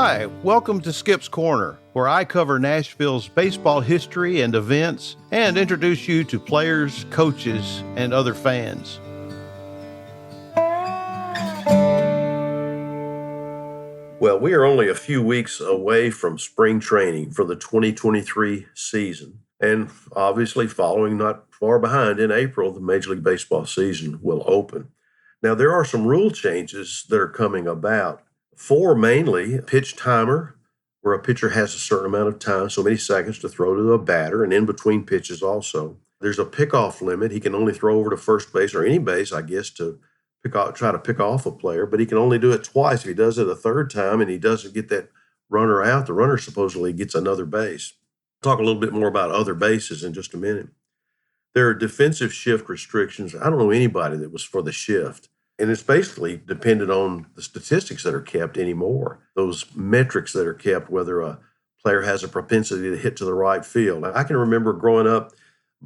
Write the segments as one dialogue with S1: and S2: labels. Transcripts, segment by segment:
S1: Hi, welcome to Skip's Corner, where I cover Nashville's baseball history and events and introduce you to players, coaches, and other fans. Well, we are only a few weeks away from spring training for the 2023 season. And obviously, following not far behind in April, the Major League Baseball season will open. Now, there are some rule changes that are coming about. 4 mainly: pitch timer, where a pitcher has a certain amount of time, so many seconds to throw to a batter, and in between pitches also. There's a pickoff limit. He can only throw over to first base or any base, I guess, to try to pick off a player, but he can only do it twice. If he does it a third time and he doesn't get that runner out, the runner supposedly gets another base. Talk a little bit more about other bases in just a minute. There are defensive shift restrictions. I don't know anybody that was for the shift. And it's basically dependent on the statistics that are kept anymore. Those metrics that are kept, whether a player has a propensity to hit to the right field. I can remember growing up,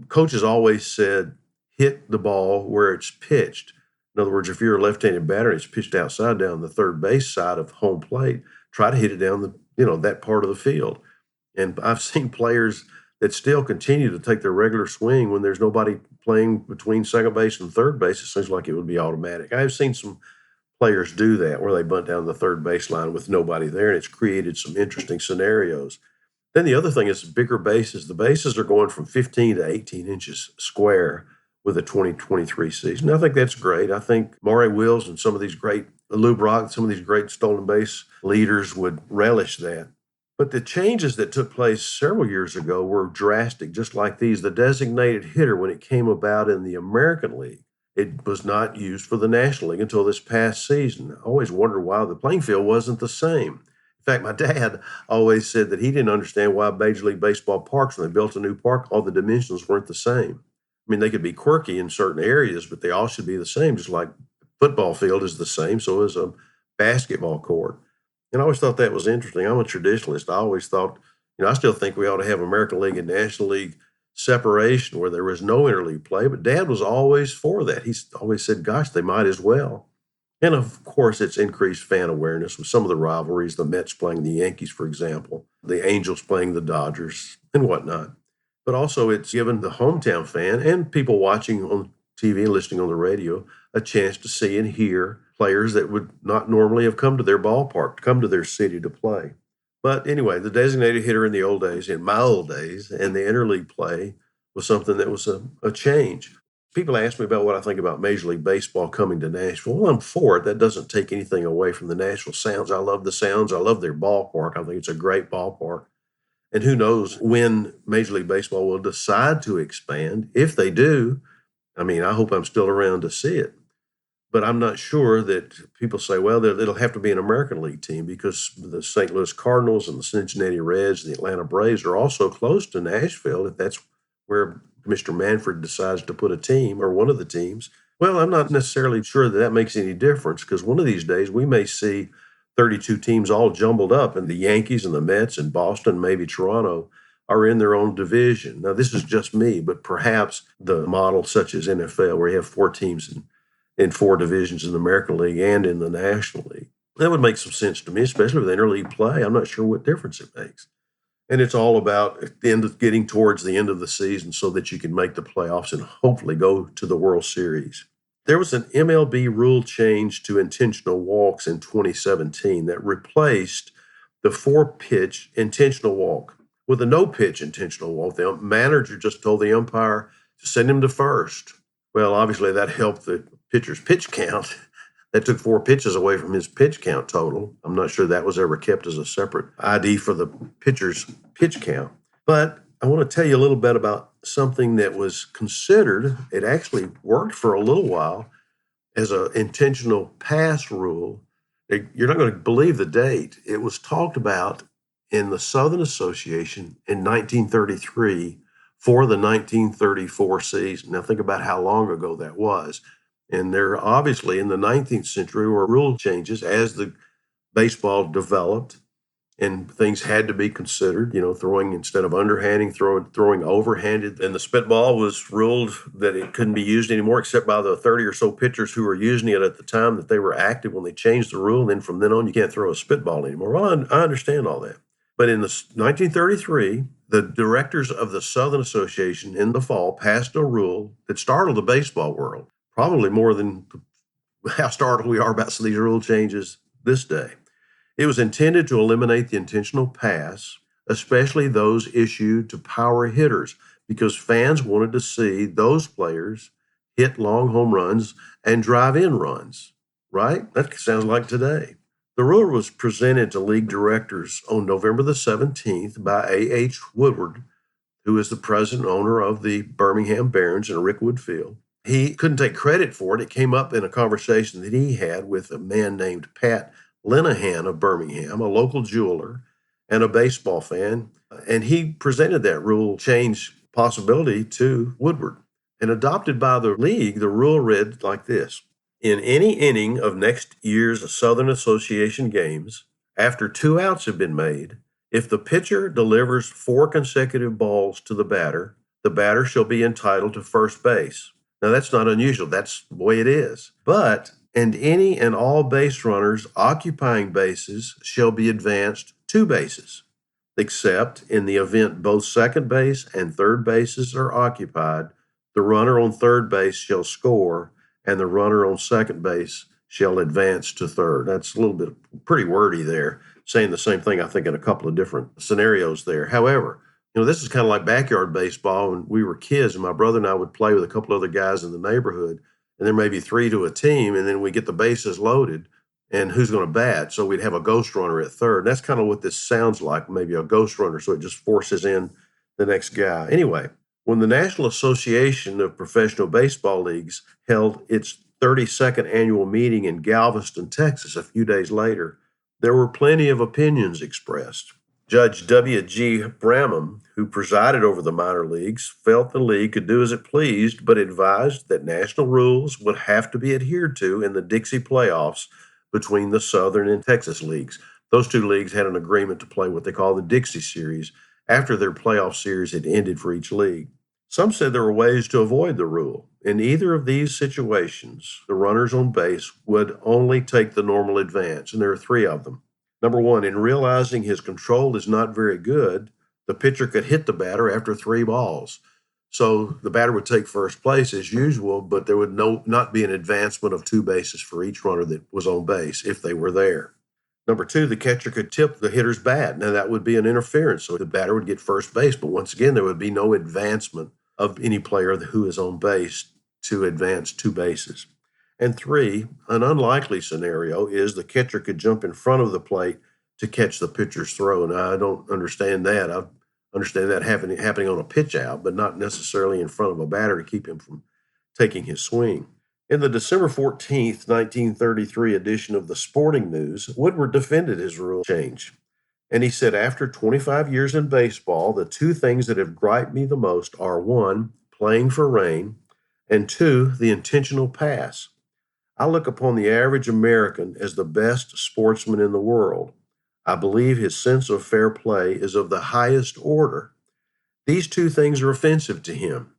S1: coaches always said, hit the ball where it's pitched. In other words, if you're a left-handed batter and it's pitched outside down the third base side of home plate, try to hit it down that part of the field. And I've seen players that still continue to take their regular swing when there's nobody playing between second base and third base. It seems like it would be automatic. I've seen some players do that where they bunt down the third baseline with nobody there, and it's created some interesting scenarios. Then the other thing is bigger bases. The bases are going from 15 to 18 inches square with the 2023 season. I think that's great. I think Maury Wills and some of these great Lou Brock, some of these great stolen base leaders would relish that. But the changes that took place several years ago were drastic, just like these. The designated hitter, when it came about in the American League, it was not used for the National League until this past season. I always wondered why the playing field wasn't the same. In fact, my dad always said that he didn't understand why Major League Baseball parks, when they built a new park, all the dimensions weren't the same. I mean, they could be quirky in certain areas, but they all should be the same, just like football field is the same, so is a basketball court. And I always thought that was interesting. I'm a traditionalist. I always thought, I still think we ought to have American League and National League separation where there was no interleague play, but Dad was always for that. He's always said, gosh, they might as well. And of course, it's increased fan awareness with some of the rivalries, the Mets playing the Yankees, for example, the Angels playing the Dodgers and whatnot. But also it's given the hometown fan and people watching on TV and listening on the radio a chance to see and hear players that would not normally have come to their ballpark, to come to their city to play. But anyway, the designated hitter in the old days, in my old days, and the interleague play was something that was a change. People ask me about what I think about Major League Baseball coming to Nashville. Well, I'm for it. That doesn't take anything away from the Nashville Sounds. I love the Sounds. I love their ballpark. I think it's a great ballpark. And who knows when Major League Baseball will decide to expand. If they do, I hope I'm still around to see it. But I'm not sure that people say, well, it'll have to be an American League team because the St. Louis Cardinals and the Cincinnati Reds and the Atlanta Braves are also close to Nashville, if that's where Mr. Manfred decides to put a team or one of the teams. Well, I'm not necessarily sure that makes any difference because one of these days we may see 32 teams all jumbled up, and the Yankees and the Mets and Boston, maybe Toronto, are in their own division. Now, this is just me, but perhaps the model such as NFL, where you have 4 teams in 4 divisions in the American League and in the National League. That would make some sense to me, especially with interleague play. I'm not sure what difference it makes. And it's all about getting towards the end of the season so that you can make the playoffs and hopefully go to the World Series. There was an MLB rule change to intentional walks in 2017 that replaced the 4-pitch intentional walk with a no-pitch intentional walk. The manager just told the umpire to send him to first. Well, obviously that helped the pitcher's pitch count. That took 4 pitches away from his pitch count total. I'm not sure that was ever kept as a separate ID for the pitcher's pitch count. But I want to tell you a little bit about something that was considered. It actually worked for a little while as an intentional pass rule. You're not going to believe the date. It was talked about in the Southern Association in 1933 for the 1934 season. Now think about how long ago that was. And there obviously in the 19th century were rule changes as the baseball developed. and things had to be considered, throwing instead of underhanding, throwing overhanded. And the spitball was ruled that it couldn't be used anymore except by the 30 or so pitchers who were using it at the time that they were active when they changed the rule. And then from then on, you can't throw a spitball anymore. Well, I understand all that. But in 1933, the directors of the Southern Association in the fall passed a rule that startled the baseball world, probably more than how startled we are about some of these rule changes this day. It was intended to eliminate the intentional pass, especially those issued to power hitters, because fans wanted to see those players hit long home runs and drive in runs, right? That sounds like today. The rule was presented to league directors on November the 17th by A.H. Woodward, who is the president and owner of the Birmingham Barons and Rickwood Field. He couldn't take credit for it. It came up in a conversation that he had with a man named Pat Linehan of Birmingham, a local jeweler and a baseball fan. And he presented that rule change possibility to Woodward. And adopted by the league, the rule read like this. In any inning of next year's Southern Association games, after 2 outs have been made, if the pitcher delivers 4 consecutive balls to the batter shall be entitled to first base. Now, that's not unusual. That's the way it is. But, and any and all base runners occupying bases shall be advanced 2 bases, except in the event both second base and third bases are occupied, the runner on third base shall score, and the runner on second base shall advance to third. That's a little bit pretty wordy there, saying the same thing, I think, in a couple of different scenarios there. However, this is kind of like backyard baseball. When we were kids, and my brother and I would play with a couple other guys in the neighborhood, and there may be 3 to a team, and then we get the bases loaded, and who's going to bat? So we'd have a ghost runner at third. And that's kind of what this sounds like, maybe a ghost runner, so it just forces in the next guy. Anyway, when the National Association of Professional Baseball Leagues held its 32nd annual meeting in Galveston, Texas, a few days later, there were plenty of opinions expressed. Judge W.G. Bramham, who presided over the minor leagues, felt the league could do as it pleased, but advised that national rules would have to be adhered to in the Dixie playoffs between the Southern and Texas leagues. Those 2 leagues had an agreement to play what they call the Dixie Series after their playoff series had ended for each league. Some said there were ways to avoid the rule. In either of these situations, the runners on base would only take the normal advance, and there are 3 of them. Number 1, in realizing his control is not very good, the pitcher could hit the batter after 3 balls. So the batter would take first place as usual, but there would not be an advancement of 2 bases for each runner that was on base if they were there. Number 2, the catcher could tip the hitter's bat. Now that would be an interference, so the batter would get first base, but once again, there would be no advancement of any player who is on base to advance 2 bases. And 3, an unlikely scenario is the catcher could jump in front of the plate to catch the pitcher's throw. Now, I don't understand that. I understand that happening on a pitch out, but not necessarily in front of a batter to keep him from taking his swing. In the December 14th, 1933 edition of the Sporting News, Woodward defended his rule change. And he said, after 25 years in baseball, the 2 things that have griped me the most are 1, playing for rain, and 2, the intentional pass. I look upon the average American as the best sportsman in the world. I believe his sense of fair play is of the highest order. These 2 things are offensive to him.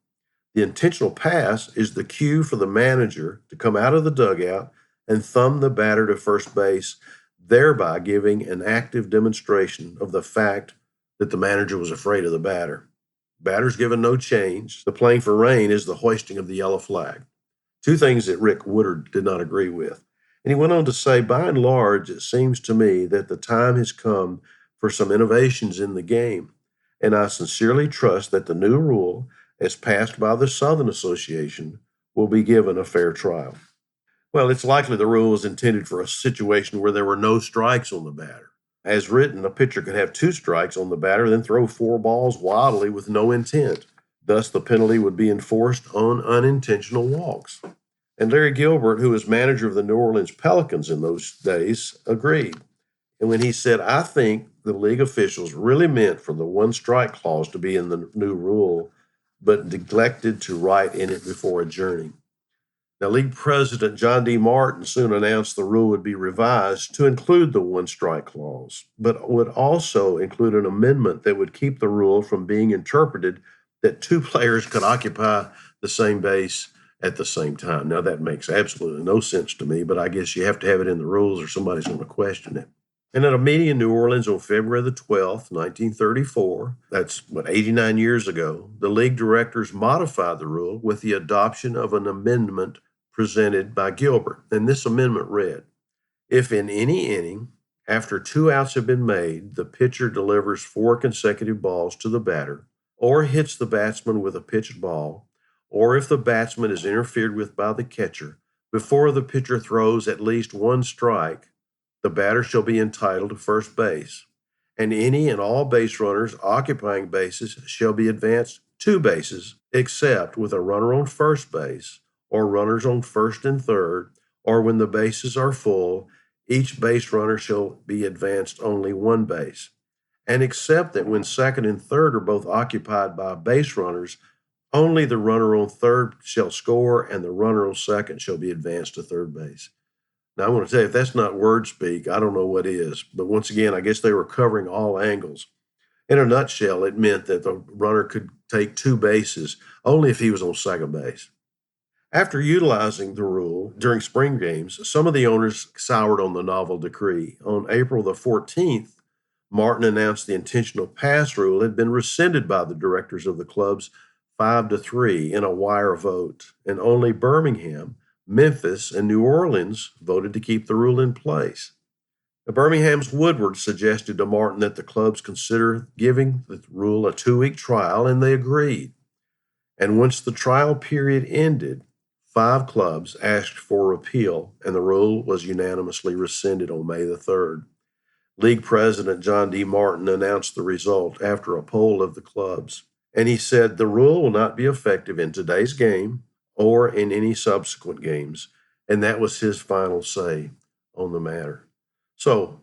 S1: The intentional pass is the cue for the manager to come out of the dugout and thumb the batter to first base, thereby giving an active demonstration of the fact that the manager was afraid of the batter. Batter's given no change. The playing for rain is the hoisting of the yellow flag. 2 things that Rick Woodward did not agree with. And he went on to say, by and large, it seems to me that the time has come for some innovations in the game, and I sincerely trust that the new rule, as passed by the Southern Association, will be given a fair trial. Well, it's likely the rule was intended for a situation where there were no strikes on the batter. As written, a pitcher could have 2 strikes on the batter, then throw 4 balls wildly with no intent. Thus, the penalty would be enforced on unintentional walks. And Larry Gilbert, who was manager of the New Orleans Pelicans in those days, agreed. And when he said, I think the league officials really meant for the 1 strike clause to be in the new rule, but neglected to write in it before adjourning. Now, league president John D. Martin soon announced the rule would be revised to include the one strike clause, but would also include an amendment that would keep the rule from being interpreted that two players could occupy the same base at the same time. Now, that makes absolutely no sense to me, but I guess you have to have it in the rules or somebody's going to question it. And at a meeting in New Orleans on February the 12th, 1934, that's 89 years ago, the league directors modified the rule with the adoption of an amendment presented by Gilbert. And this amendment read, if in any inning, after 2 outs have been made, the pitcher delivers 4 consecutive balls to the batter, or hits the batsman with a pitched ball, or if the batsman is interfered with by the catcher, before the pitcher throws at least one strike, the batter shall be entitled to first base, and any and all base runners occupying bases shall be advanced 2 bases, except with a runner on first base, or runners on first and third, or when the bases are full, each base runner shall be advanced only 1 base. And except that when second and third are both occupied by base runners, only the runner on third shall score, and the runner on second shall be advanced to third base. Now, I'm going to tell you, if that's not word speak, I don't know what is. But once again, I guess they were covering all angles. In a nutshell, it meant that the runner could take 2 bases only if he was on second base. After utilizing the rule during spring games, some of the owners soured on the novel decree. On April the 14th, Martin announced the intentional pass rule had been rescinded by the directors of the clubs 5-3 in a wire vote, and only Birmingham, Memphis, and New Orleans voted to keep the rule in place. Now, Birmingham's Woodward suggested to Martin that the clubs consider giving the rule a 2-week trial, and they agreed. And once the trial period ended, 5 clubs asked for repeal, and the rule was unanimously rescinded on May the 3rd. League President John D. Martin announced the result after a poll of the clubs, and he said the rule will not be effective in today's game or in any subsequent games, and that was his final say on the matter. So,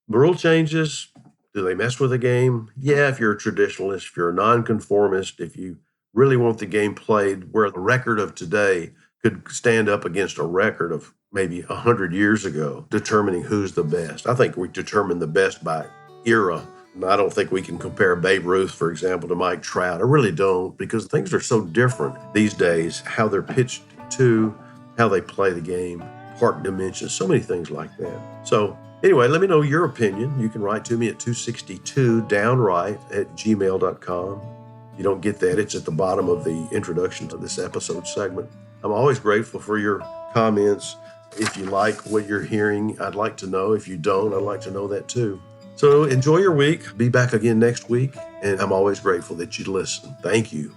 S1: the rule changes. Do they mess with the game? Yeah, if you're a traditionalist, if you're a nonconformist, if you really want the game played where the record of today could stand up against a record of maybe 100 years ago, determining who's the best. I think we determine the best by era. I don't think we can compare Babe Ruth, for example, to Mike Trout. I really don't, because things are so different these days, how they're pitched to, how they play the game, park dimensions, so many things like that. So anyway, let me know your opinion. You can write to me at 262downright@gmail.com. You don't get that. It's at the bottom of the introduction to this episode segment. I'm always grateful for your comments. If you like what you're hearing, I'd like to know. If you don't, I'd like to know that too. So enjoy your week. Be back again next week. And I'm always grateful that you listen. Thank you.